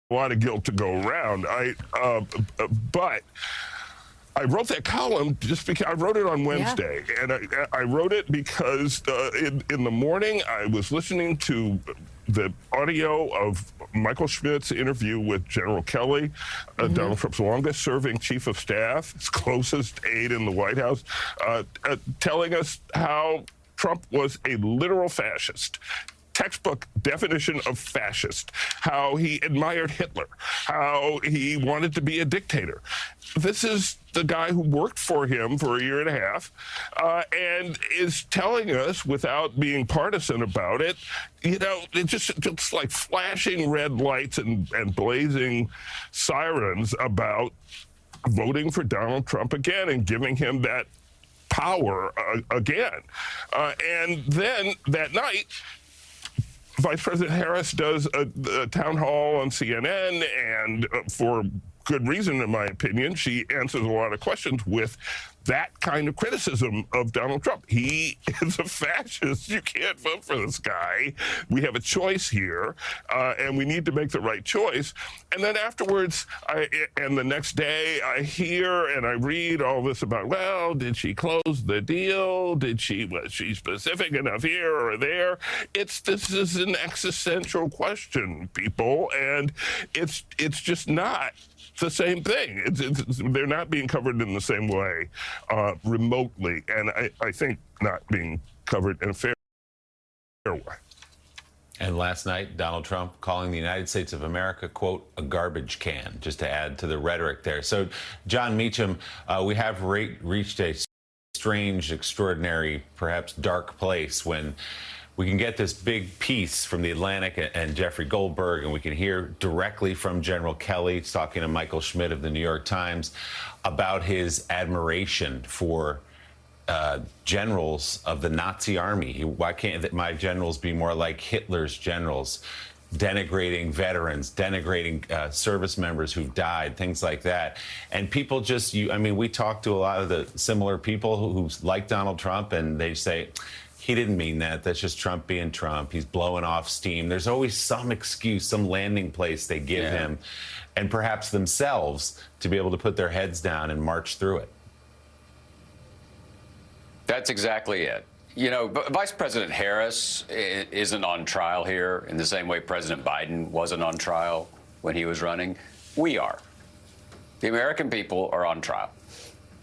a lot of guilt to go around. But I wrote that column just because I wrote it on Wednesday, and I wrote it because in the morning I was listening to the audio of Michael Schmidt's interview with General Kelly, Donald Trump's longest-serving chief of staff, his closest aide in the White House, telling us how Trump was a literal fascist. Textbook definition of fascist, how he admired Hitler, how he wanted to be a dictator. This is the guy who worked for him for a year and a half and is telling us, without being partisan about it, it's just like flashing red lights and blazing sirens about voting for Donald Trump again and giving him that power again. And then that night, Vice President Harris does a town hall on CNN, and for good reason, in my opinion, she answers a lot of questions with that kind of criticism of Donald Trump. He is a fascist. You can't vote for this guy. We have a choice here, and we need to make the right choice. And then afterwards, and the next day, I hear and I read all this about, well, did she close the deal? Was she specific enough here or there? This is an existential question, people, and it's just not the same thing. They're not being covered in the same way remotely, and I think not being covered in a fair way. And last night, Donald Trump calling the United States of America, quote, a garbage can, just to add to the rhetoric there. So, John Meacham, we have reached a strange, extraordinary, perhaps dark place when we can get this big piece from the Atlantic and Jeffrey Goldberg, and we can hear directly from General Kelly talking to Michael Schmidt of the New York Times about his admiration for generals of the Nazi army. Why can't my generals be more like Hitler's generals? Denigrating veterans, denigrating service members who've died, things like that. And people we talk to a lot of the similar people who like Donald Trump, and they say, he didn't mean that. That's just Trump being Trump. He's blowing off steam. There's always some excuse, some landing place they give him, and perhaps themselves, to be able to put their heads down and march through it. That's exactly it. Vice President Harris isn't on trial here in the same way President Biden wasn't on trial when he was running. We are. The American people are on trial.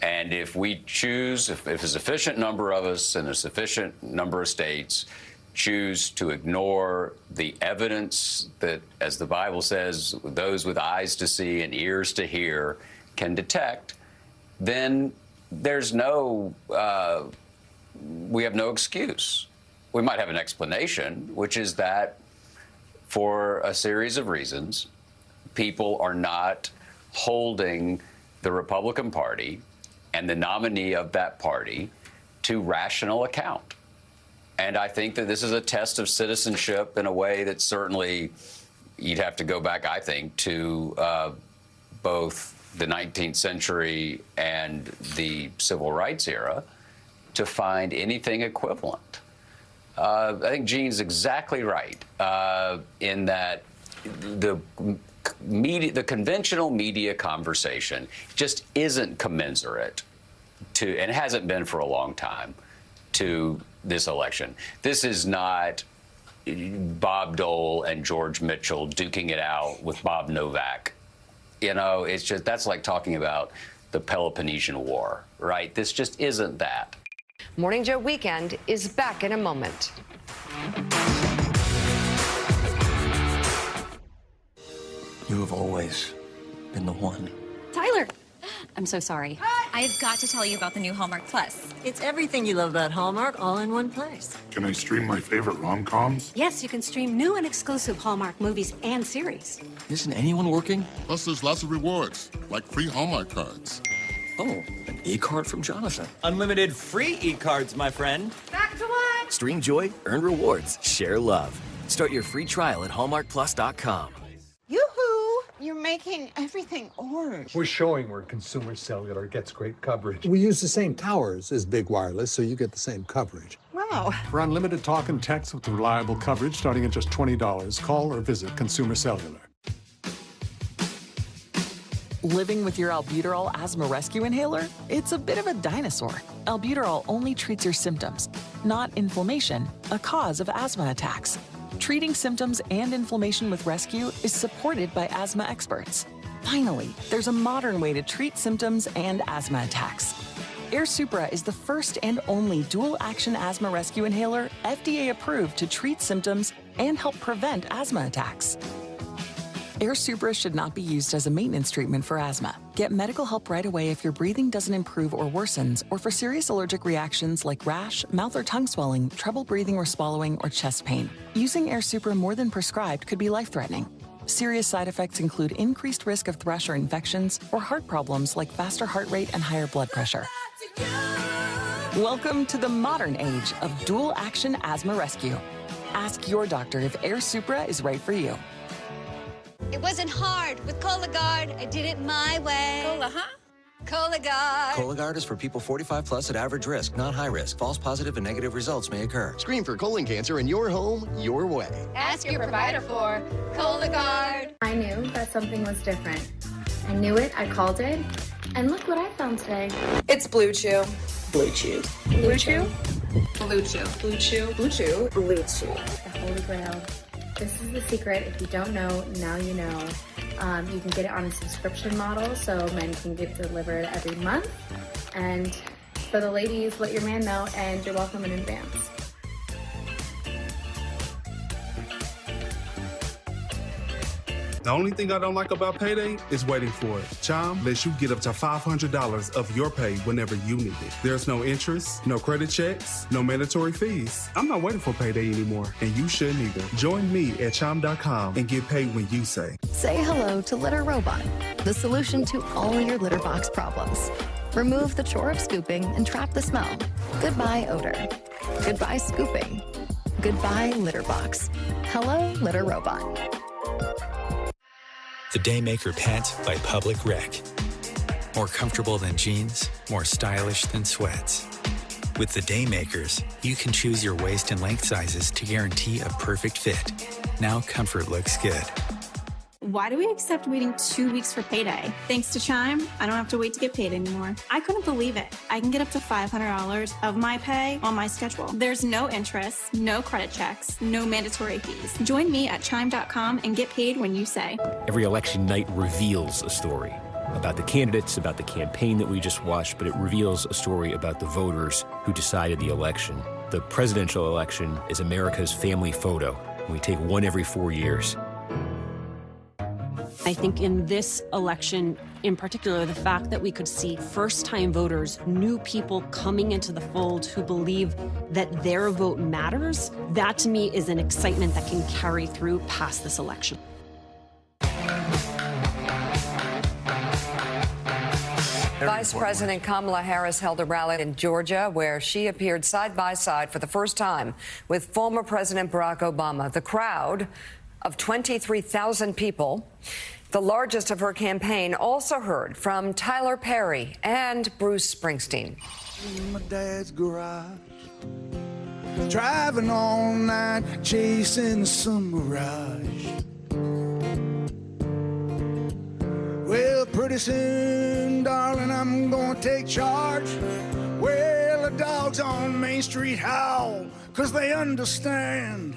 And if we choose, if a sufficient number of us in a sufficient number of states choose to ignore the evidence that, as the Bible says, those with eyes to see and ears to hear can detect, then there's we have no excuse. We might have an explanation, which is that for a series of reasons, people are not holding the Republican Party and the nominee of that party to rational account. And I think that this is a test of citizenship in a way that certainly you'd have to go back, I think, to both the 19th century and the civil rights era to find anything equivalent. I think Gene's exactly right in that the conventional media conversation just isn't commensurate to, and hasn't been for a long time, to this election. This is not Bob Dole and George Mitchell duking it out with Bob Novak. It's just, that's like talking about the Peloponnesian War, right? This just isn't that. Morning Joe Weekend is back in a moment. You have always been the one. Tyler, I'm so sorry. I've got to tell you about the new Hallmark Plus. It's everything you love about Hallmark all in one place. Can I stream my favorite rom-coms? Yes, you can stream new and exclusive Hallmark movies and series. Isn't anyone working? Plus, there's lots of rewards, like free Hallmark cards. Oh, an e-card from Jonathan. Unlimited free e-cards, my friend. Back to what? Stream joy, earn rewards, share love. Start your free trial at hallmarkplus.com. Yoo-hoo! You're making everything orange. We're showing where consumer cellular gets great coverage. We use the same towers as Big Wireless, so you get the same coverage. Wow. For unlimited talk and text with reliable coverage starting at just $20, call or visit Consumer Cellular. Living with your albuterol asthma rescue inhaler? It's a bit of a dinosaur. Albuterol only treats your symptoms, not inflammation, a cause of asthma attacks. Treating symptoms and inflammation with rescue is supported by asthma experts. Finally, there's a modern way to treat symptoms and asthma attacks. Air Supra is the first and only dual-action asthma rescue inhaler FDA approved to treat symptoms and help prevent asthma attacks. Air Supra should not be used as a maintenance treatment for asthma. Get medical help right away if your breathing doesn't improve or worsens, or for serious allergic reactions like rash, mouth or tongue swelling, trouble breathing or swallowing, or chest pain. Using Air Supra more than prescribed could be life-threatening. Serious side effects include increased risk of thrush or infections, or heart problems like faster heart rate and higher blood pressure. Welcome to the modern age of dual-action asthma rescue. Ask your doctor if Air Supra is right for you. It wasn't hard. With Cologuard, I did it my way. Cola, huh? Cologuard. Cologuard is for people 45 plus at average risk, not high risk. False positive and negative results may occur. Screen for colon cancer in your home, your way. Ask your provider for Cologuard. I knew that something was different. I knew it, I called it, and look what I found today. It's Blue Chew. Blue Chew. Blue Chew? Blue Chew. Blue Chew. Blue Chew. Blue Chew. The Holy Grail. This is the secret. If you don't know, now you know. You can get it on a subscription model, so men can get delivered every month. And for the ladies, let your man know, and you're welcome in advance. The only thing I don't like about payday is waiting for it. Chime lets you get up to $500 of your pay whenever you need it. There's no interest, no credit checks, no mandatory fees. I'm not waiting for payday anymore, and you shouldn't either. Join me at chime.com and get paid when you say. Say hello to Litter Robot, the solution to all your litter box problems. Remove the chore of scooping and trap the smell. Goodbye odor. Goodbye scooping. Goodbye litter box. Hello, Litter Robot. The Daymaker pant by Public Rec. More comfortable than jeans, more stylish than sweats. With the Daymakers, you can choose your waist and length sizes to guarantee a perfect fit. Now comfort looks good. Why do we accept waiting 2 weeks for payday? Thanks to Chime, I don't have to wait to get paid anymore. I couldn't believe it. I can get up to $500 of my pay on my schedule. There's no interest, no credit checks, no mandatory fees. Join me at chime.com and get paid when you say. Every election night reveals a story about the candidates, about the campaign that we just watched, but it reveals a story about the voters who decided the election. The presidential election is America's family photo. We take one every 4 years. I think in this election in particular, the fact that we could see first-time voters, new people coming into the fold who believe that their vote matters, that to me is an excitement that can carry through past this election. Vice President Kamala Harris held a rally in Georgia where she appeared side by side for the first time with former President Barack Obama. The crowd of 23,000 people, the largest of her campaign, also heard from Tyler Perry and Bruce Springsteen. In my dad's garage, driving all night, chasing some mirage. Well, pretty soon, darling, I'm gonna take charge. Well, the dogs on Main Street howl, 'cause they understand.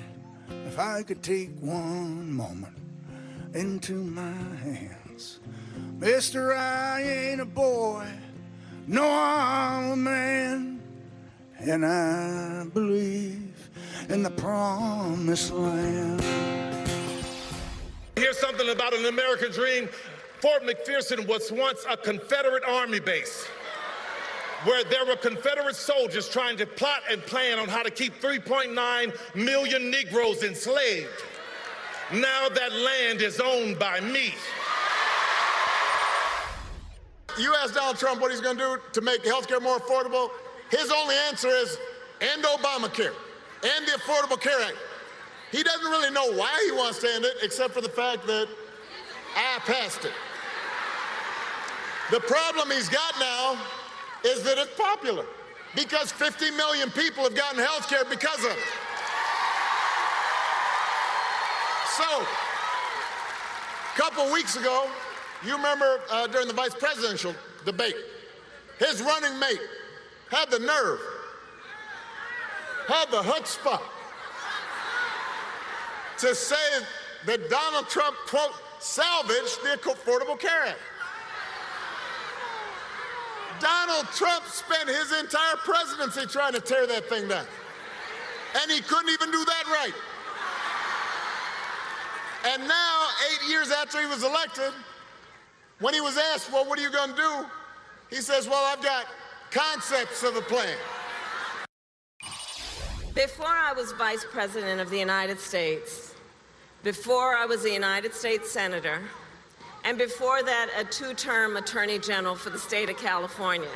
If I could take one moment into my hands, mister, I ain't a boy, no, I'm a man, and I believe in the promised land. Here's something about an American dream. Fort McPherson was once a Confederate army base where there were Confederate soldiers trying to plot and plan on how to keep 3.9 million Negroes enslaved. Now that land is owned by me. You ask Donald Trump what he's going to do to make health care more affordable. His only answer is end Obamacare, end the Affordable Care Act. He doesn't really know why he wants to end it, except for the fact that I passed it. The problem he's got now is that it's popular, because 50 million people have gotten health care because of it. So, a couple weeks ago, You remember during the vice presidential debate, his running mate had the nerve, had the chutzpah to say that Donald Trump, quote, salvaged the Affordable Care Act. Donald Trump spent his entire presidency trying to tear that thing down. And he couldn't even do that right. And now, 8 years after he was elected, when he was asked, well, what are you going to do? He says, well, I've got concepts of a plan. Before I was Vice President of the United States, before I was a United States Senator, and before that, a two-term Attorney General for the state of California,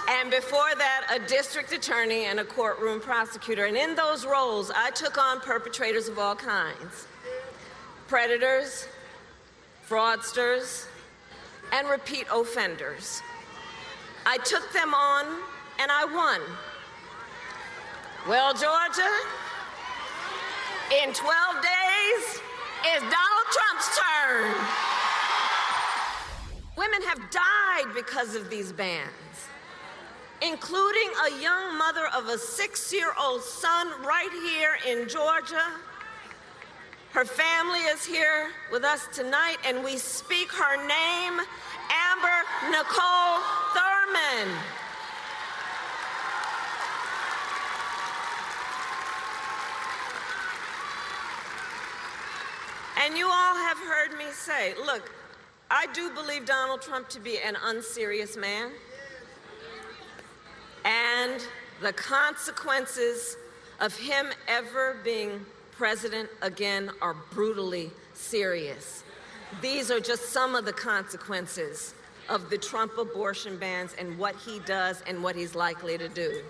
and before that, a district attorney and a courtroom prosecutor. And in those roles, I took on perpetrators of all kinds: predators, fraudsters, and repeat offenders. I took them on, and I won. Well, Georgia, in 12 days, it's Donald Trump's turn. Women have died because of these bans, including a young mother of a 6-year-old son right here in Georgia. Her family is here with us tonight, and we speak her name, Amber Nicole Thurman. And you all have heard me say, look, I do believe Donald Trump to be an unserious man. And the consequences of him ever being president again are brutally serious. These are just some of the consequences of the Trump abortion bans and what he does and what he's likely to do.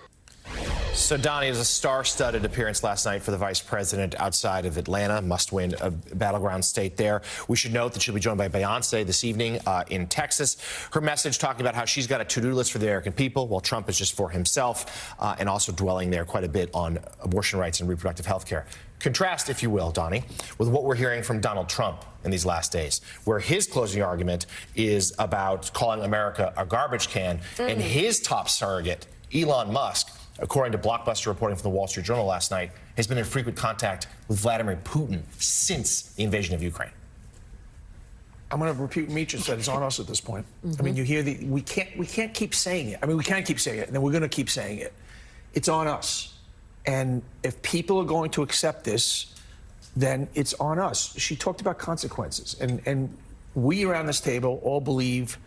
So, Donnie, it was a star-studded appearance last night for the vice president outside of Atlanta, must-win a battleground state there. We should note that she'll be joined by Beyonce this evening in Texas. Her message talking about how she's got a to-do list for the American people, while Trump is just for himself, and also dwelling there quite a bit on abortion rights and reproductive health care. Contrast, if you will, Donnie, with what we're hearing from Donald Trump in these last days, where his closing argument is about calling America a garbage can, and his top surrogate, Elon Musk, according to Blockbuster reporting from the Wall Street Journal last night, has been in frequent contact with Vladimir Putin since the invasion of Ukraine. I'm going to repeat what Mitra said. It's on us at this point. I mean, you hear we can't keep saying it. I mean, we can keep saying it, and then we're going to keep saying it. It's on us. And if people are going to accept this, then it's on us. She talked about consequences. And we around this table all believe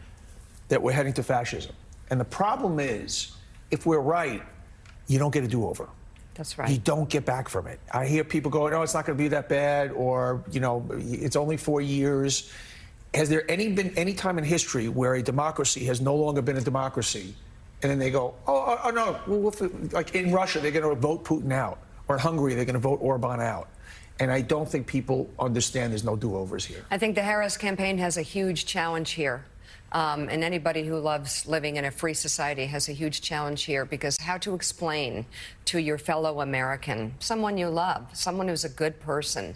that we're heading to fascism. And the problem is, if we're right, you don't get a do-over. That's right. You don't get back from it. I hear people going, oh, it's not going to be that bad, or, you know, it's only 4 years. Has there been any time in history where a democracy has no longer been a democracy, and then they go, oh no, like in Russia, they're going to vote Putin out, or in Hungary, they're going to vote Orban out. And I don't think people understand there's no do-overs here. I think the Harris campaign has a huge challenge here. And anybody who loves living in a free society has a huge challenge here, because how to explain to your fellow American, someone you love, someone who's a good person,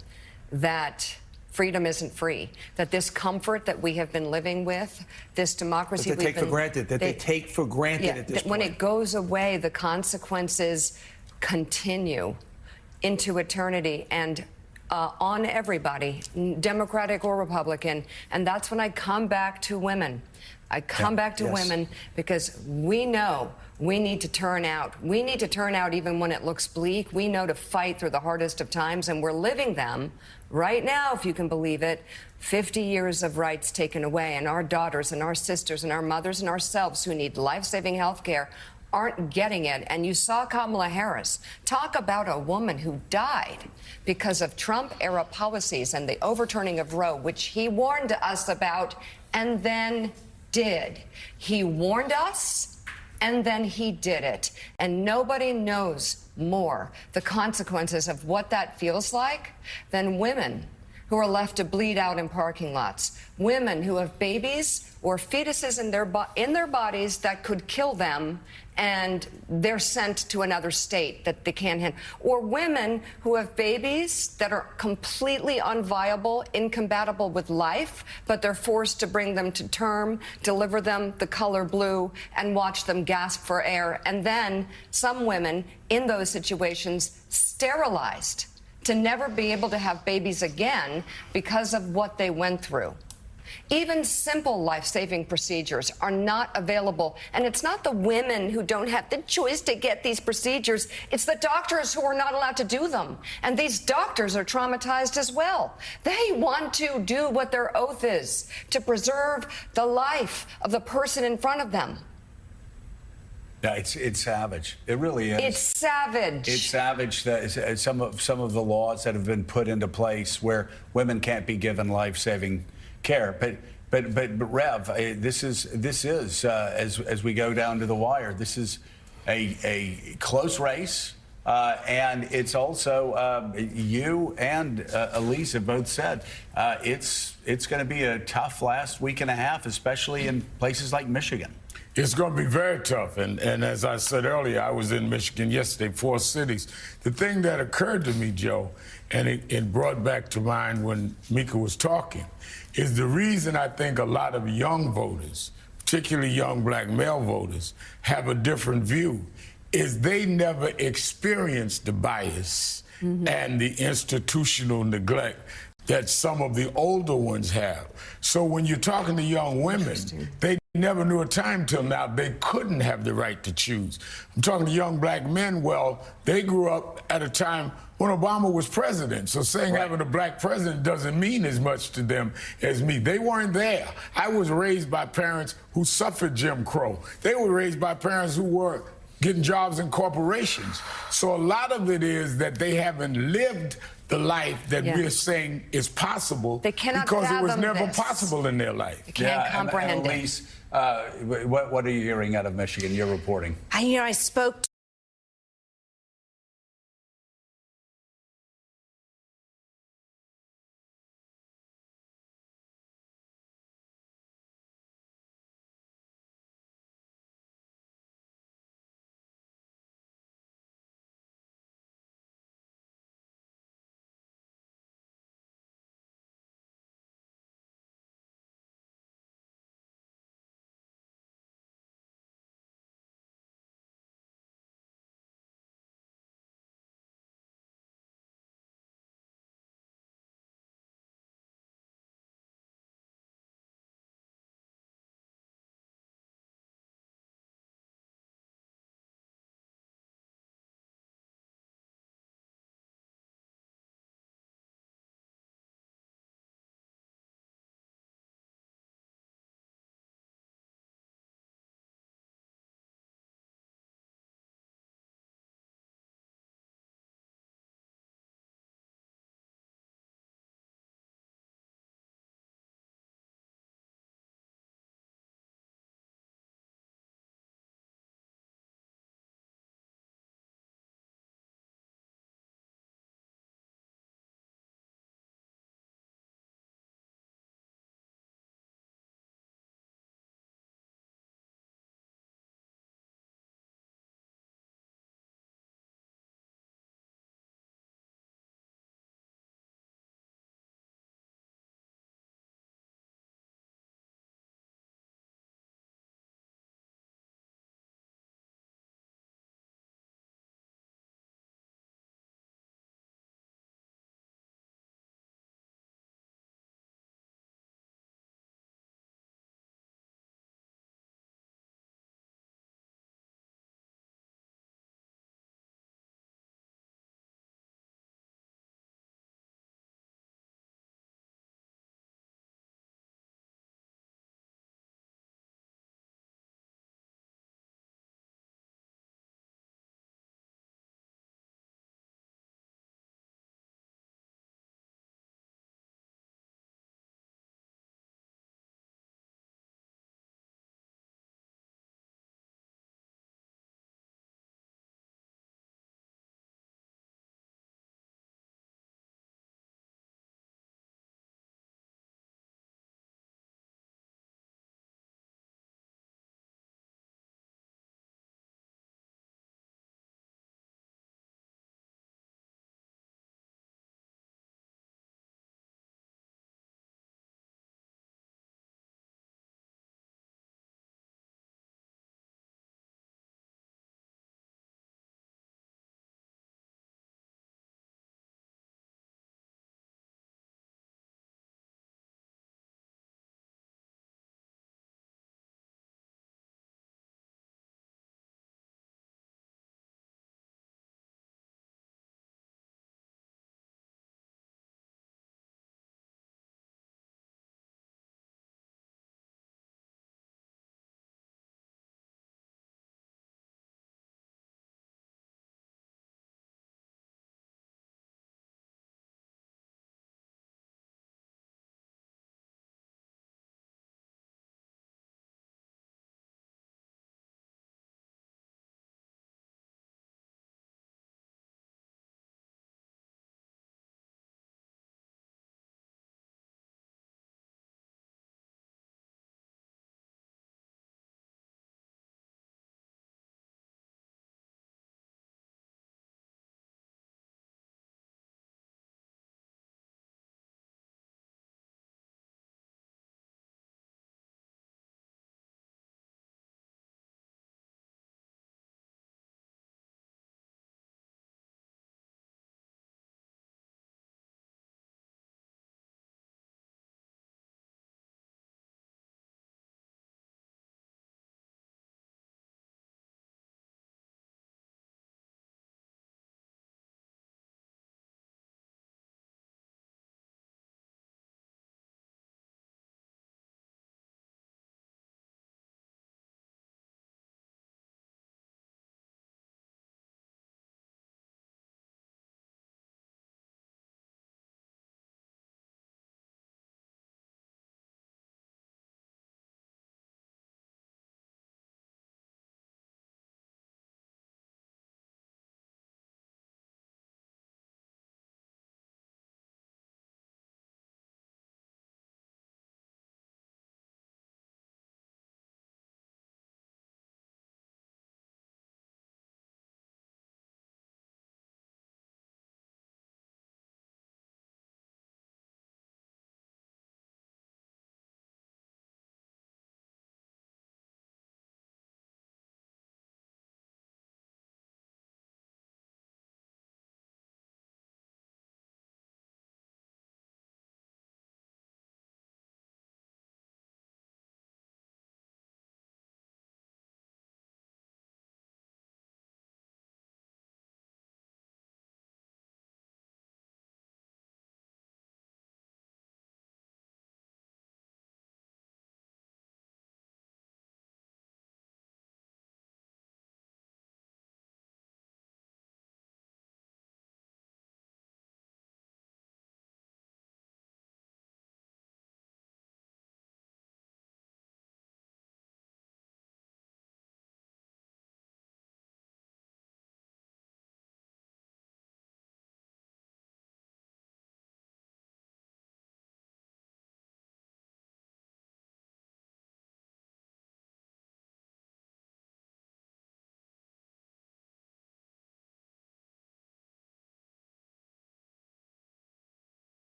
that freedom isn't free, that this comfort that we have been living with, this democracy that they take for granted, at this point. When it goes away, the consequences continue into eternity and on everybody, Democratic or Republican. And that's when I come back to women. I come back to women, because we know we need to turn out. We need to turn out even when it looks bleak. We know to fight through the hardest of times, and we're living them right now, if you can believe it. 50 years of rights taken away, and our daughters and our sisters and our mothers and ourselves who need life-saving health care aren't getting it. And you saw Kamala Harris talk about a woman who died because of Trump-era policies and the overturning of Roe, which he warned us about and then did. He warned us, and then he did it. And nobody knows more the consequences of what that feels like than women who are left to bleed out in parking lots, women who have babies or fetuses in their bodies that could kill them, and they're sent to another state that they can't handle, or women who have babies that are completely unviable, incompatible with life, but they're forced to bring them to term, deliver them the color blue, and watch them gasp for air. And then some women in those situations sterilized to never be able to have babies again because of what they went through. Even simple life-saving procedures are not available. And it's not the women who don't have the choice to get these procedures. It's the doctors who are not allowed to do them. And these doctors are traumatized as well. They want to do what their oath is, to preserve the life of the person in front of them. Yeah, it's savage. It really is. It's savage. It's savage that some of the laws that have been put into place where women can't be given life-saving care. But Rev, this is as we go down to the wire, this is a close race, and it's also you and Elise have both said it's going to be a tough last week and a half, especially in places like Michigan. It's going to be very tough. And as I said earlier, I was in Michigan yesterday, 4 cities. The thing that occurred to me, Joe, and it brought back to mind when Mika was talking, is the reason I think a lot of young voters, particularly young black male voters, have a different view is they never experienced the bias and the institutional neglect that some of the older ones have. So when you're talking to young women, they never knew a time till now they couldn't have the right to choose. I'm talking to young black men, well, they grew up at a time when Obama was president. So saying having a black president doesn't mean as much to them as me. They weren't there. I was raised by parents who suffered Jim Crow. They were raised by parents who were getting jobs in corporations. So a lot of it is that they haven't lived the life that we're saying is possible because it was never possible in their life. They can't comprehend it. Elise, what are you hearing out of Michigan? You're reporting. I spoke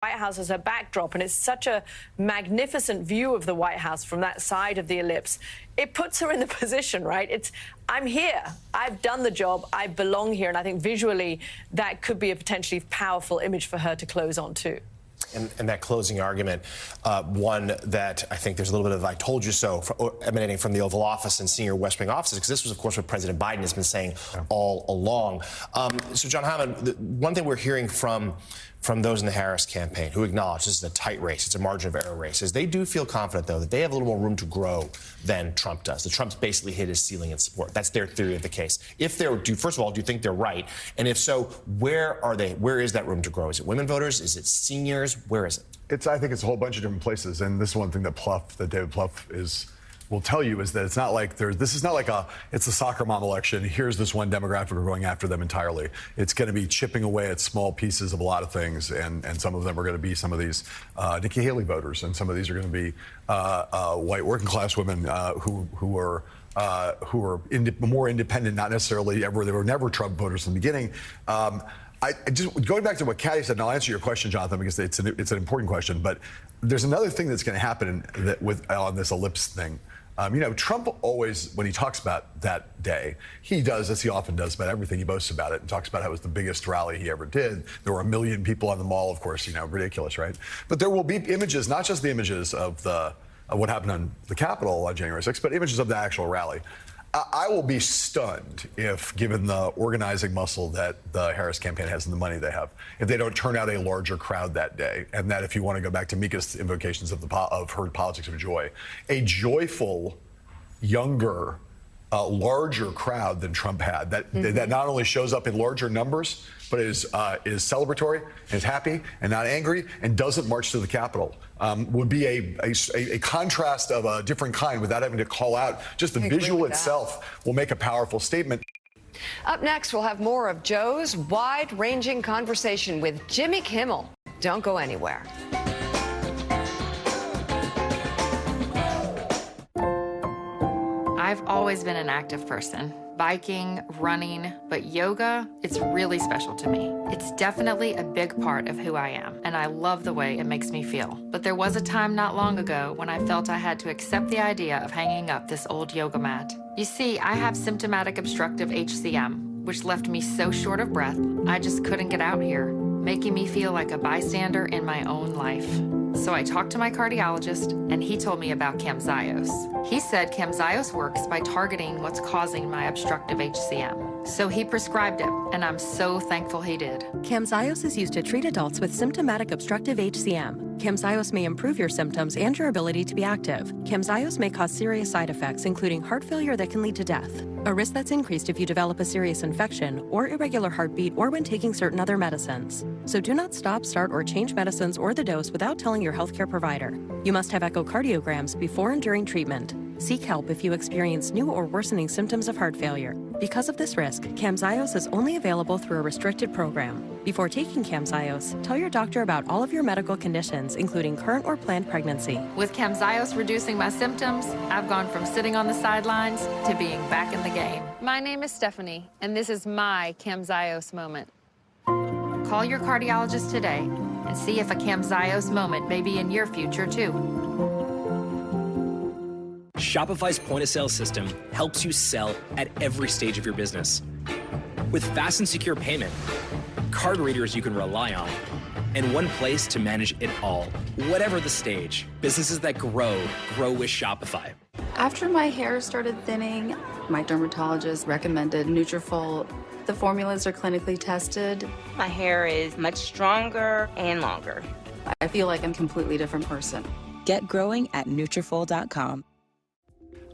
White House as a backdrop, and it's such a magnificent view of the White House from that side of the ellipse. It puts her in the position, right? I'm here. I've done the job. I belong here. And I think visually that could be a potentially powerful image for her to close on, too. And that closing argument, one that I think there's a little bit of "I told you so" emanating from the Oval Office and senior West Wing offices, because this was, of course, what President Biden has been saying all along. So, John Hammond, one thing we're hearing from those in the Harris campaign who acknowledge this is a tight race, it's a margin of error race, is they do feel confident, though, that they have a little more room to grow than Trump does. That Trump's basically hit his ceiling in support. That's their theory of the case. First of all, do you think they're right? And if so, where are they? Where is that room to grow? Is it women voters? Is it seniors? Where is it? I think it's a whole bunch of different places. And this is one thing that David Plouffe will tell you, is that it's not like this is not like it's a soccer mom election. Here's this one demographic, we're going after them entirely. It's going to be chipping away at small pieces of a lot of things, and some of them are going to be some of these Nikki Haley voters, and some of these are going to be white working class women who are more independent, not necessarily they were never Trump voters in the beginning. I just going back to what Kathy said, and I'll answer your question, Jonathan, because it's an important question. But there's another thing that's going to happen on this ellipse thing. Trump always, when he talks about that day, he does, as he often does about everything, he boasts about it and talks about how it was the biggest rally he ever did. There were 1 million people on the mall, of course, ridiculous, right? But there will be images, not just the images of what happened on the Capitol on January 6th, but images of the actual rally. I will be stunned if, given the organizing muscle that the Harris campaign has and the money they have, if they don't turn out a larger crowd that day. And that, if you want to go back to Mika's invocations of her politics of joy, a joyful, younger, larger crowd than Trump had, that not only shows up in larger numbers, but is celebratory and is happy and not angry and doesn't march to the Capitol, would be a contrast of a different kind without having to call out. Just the visual itself will make a powerful statement. Up next, we'll have more of Joe's wide-ranging conversation with Jimmy Kimmel. Don't go anywhere. I've always been an active person. Biking, running, but yoga, it's really special to me. It's definitely a big part of who I am, and I love the way it makes me feel. But there was a time not long ago when I felt I had to accept the idea of hanging up this old yoga mat. You see, I have symptomatic obstructive HCM, which left me so short of breath, I just couldn't get out here, making me feel like a bystander in my own life. So I talked to my cardiologist, and he told me about Camzyos. He said Camzyos works by targeting what's causing my obstructive HCM. So he prescribed it, and I'm so thankful he did. Camzyos is used to treat adults with symptomatic obstructive HCM. Camzyos may improve your symptoms and your ability to be active. Camzyos may cause serious side effects, including heart failure that can lead to death, a risk that's increased if you develop a serious infection or irregular heartbeat or when taking certain other medicines. So do not stop, start, or change medicines or the dose without telling your healthcare provider. You must have echocardiograms before and during treatment. Seek help if you experience new or worsening symptoms of heart failure. Because of this risk, Camzyos is only available through a restricted program. Before taking Camzyos, tell your doctor about all of your medical conditions, including current or planned pregnancy. With Camzyos reducing my symptoms, I've gone from sitting on the sidelines to being back in the game. My name is Stephanie, and this is my Camzyos moment. Call your cardiologist today and see if a Camzyos moment may be in your future, too. Shopify's point-of-sale system helps you sell at every stage of your business. With fast and secure payment, card readers you can rely on, and one place to manage it all. Whatever the stage, businesses that grow with Shopify. After my hair started thinning, my dermatologist recommended Nutrafol. The formulas are clinically tested. My hair is much stronger and longer. I feel like I'm a completely different person. Get growing at Nutrafol.com.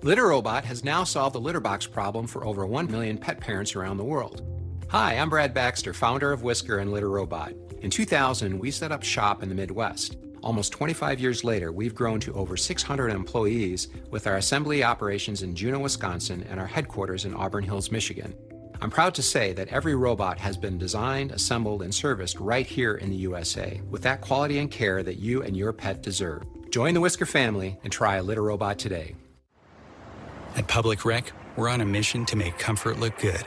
Litter Robot has now solved the litter box problem for over 1 million pet parents around the world. Hi, I'm Brad Baxter, founder of Whisker and Litter Robot. In 2000, we set up shop in the Midwest. Almost 25 years later, we've grown to over 600 employees with our assembly operations in Juneau, Wisconsin, and our headquarters in Auburn Hills, Michigan. I'm proud to say that every robot has been designed, assembled, and serviced right here in the USA with that quality and care that you and your pet deserve. Join the Whisker family and try a Litter Robot today. At Public Rec, we're on a mission to make comfort look good.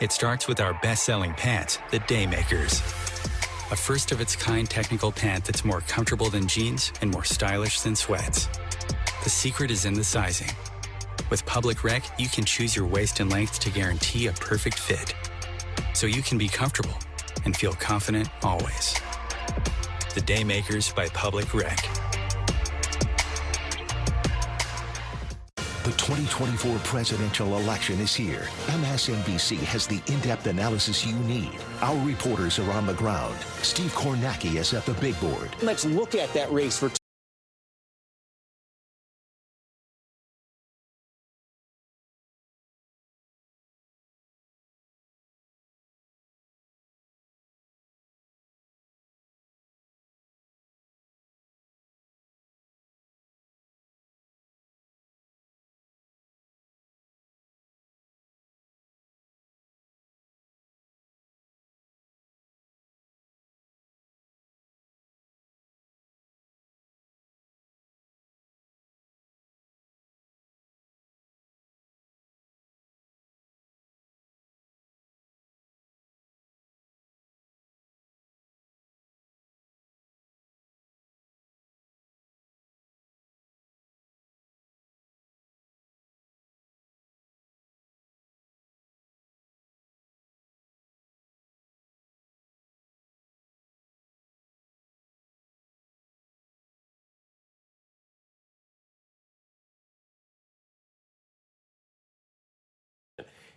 It starts with our best-selling pants, the Daymakers. a first-of-its-kind technical pant that's more comfortable than jeans and more stylish than sweats. The secret is in the sizing. With Public Rec, you can choose your waist and length to guarantee a perfect fit, so you can be comfortable and feel confident always. The Daymakers by Public Rec. The 2024 presidential election is here. MSNBC has the in-depth analysis you need. Our reporters are on the ground. Steve Kornacki is at the big board. Let's look at that race for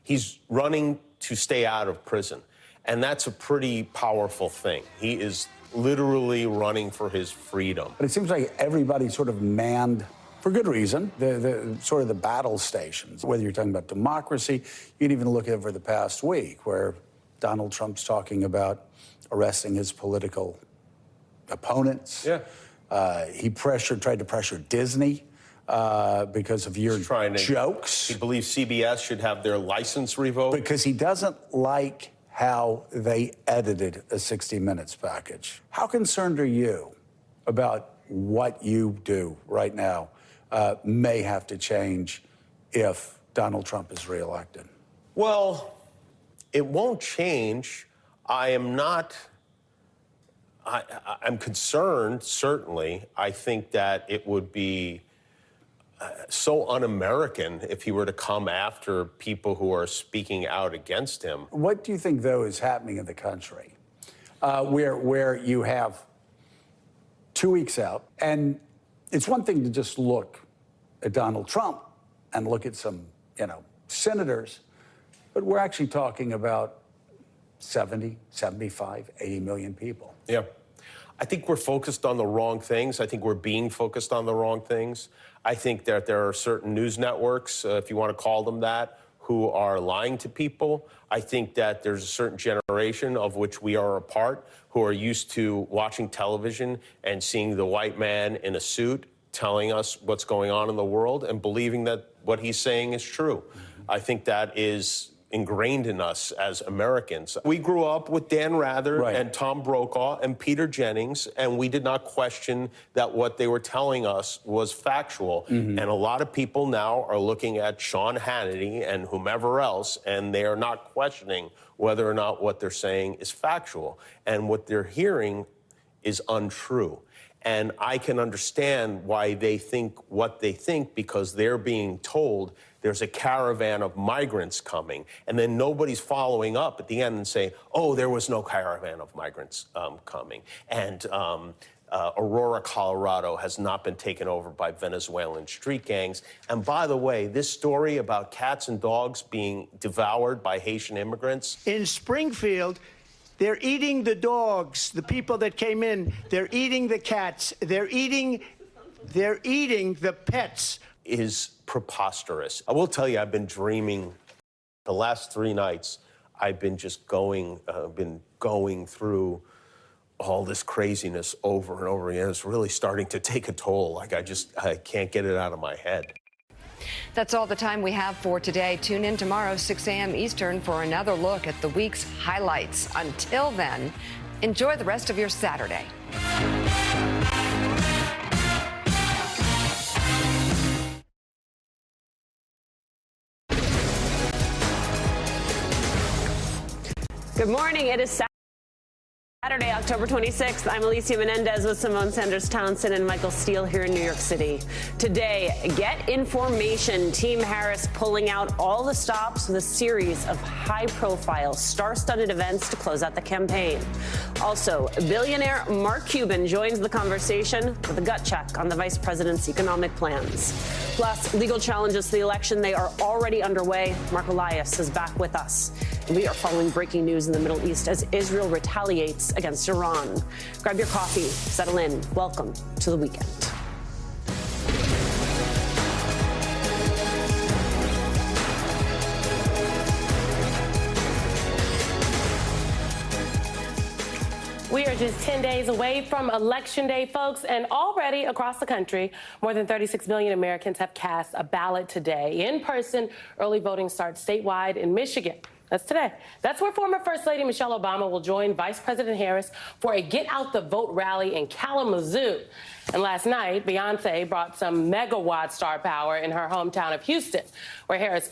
He's running to stay out of prison, and that's a pretty powerful thing. He is literally running for his freedom. But it seems like everybody sort of manned, for good reason, the sort of the battle stations. Whether you're talking about democracy, you can even look over the past week where Donald Trump's talking about arresting his political opponents. Yeah. He tried to pressure Disney because of your jokes. He believes CBS should have their license revoked. Because he doesn't like how they edited a 60 Minutes package. How concerned are you about what you do right now may have to change if Donald Trump is reelected? Well, it won't change. I'm concerned, certainly. I think that it would be so un-American if he were to come after people who are speaking out against him. What do you think, though, is happening in the country where you have 2 weeks out, and it's one thing to just look at Donald Trump and look at some, senators, but we're actually talking about 70, 75, 80 million people. Yeah. I think we're focused on the wrong things. I think we're being focused on the wrong things. I think that there are certain news networks, if you want to call them that, who are lying to people. I think that there's a certain generation of which we are a part who are used to watching television and seeing the white man in a suit telling us what's going on in the world and believing that what he's saying is true. Mm-hmm. I think that is ingrained in us as Americans. We grew up with Dan Rather and Tom Brokaw and Peter Jennings, and we did not question that what they were telling us was factual. Mm-hmm. And a lot of people now are looking at Sean Hannity and whomever else, and they are not questioning whether or not what they're saying is factual. And what they're hearing is untrue. And I can understand why they think what they think, because they're being told there's a caravan of migrants coming, and then nobody's following up at the end and saying, oh, there was no caravan of migrants coming. And Aurora, Colorado has not been taken over by Venezuelan street gangs. And by the way, this story about cats and dogs being devoured by Haitian immigrants. In Springfield, they're eating the dogs, the people that came in. They're eating the cats. They're eating the pets. Is preposterous. I will tell you, I've been dreaming the last 3 nights. I've been just going through all this craziness over and over again. It's really starting to take a toll. Like I can't get it out of my head. That's all the time we have for today. Tune in tomorrow, 6 a.m. Eastern, for another look at the week's highlights. Until then, enjoy the rest of your Saturday. Good morning. It is Saturday. Saturday, October 26th, I'm Alicia Menendez with Simone Sanders Townsend and Michael Steele here in New York City. Today, get information. Team Harris pulling out all the stops with a series of high-profile, star-studded events to close out the campaign. Also, billionaire Mark Cuban joins the conversation with a gut check on the vice president's economic plans. Plus, legal challenges to the election, they are already underway. Mark Elias is back with us. We are following breaking news in the Middle East as Israel retaliates against Iran. Grab your coffee, settle in. Welcome to the weekend. We are just 10 days away from Election Day, folks, and already across the country, more than 36 million Americans have cast a ballot today. In-person early voting starts statewide in Michigan. That's today. That's where former First Lady Michelle Obama will join Vice President Harris for a Get Out the Vote rally in Kalamazoo. And last night, Beyonce brought some megawatt star power in her hometown of Houston, where Harris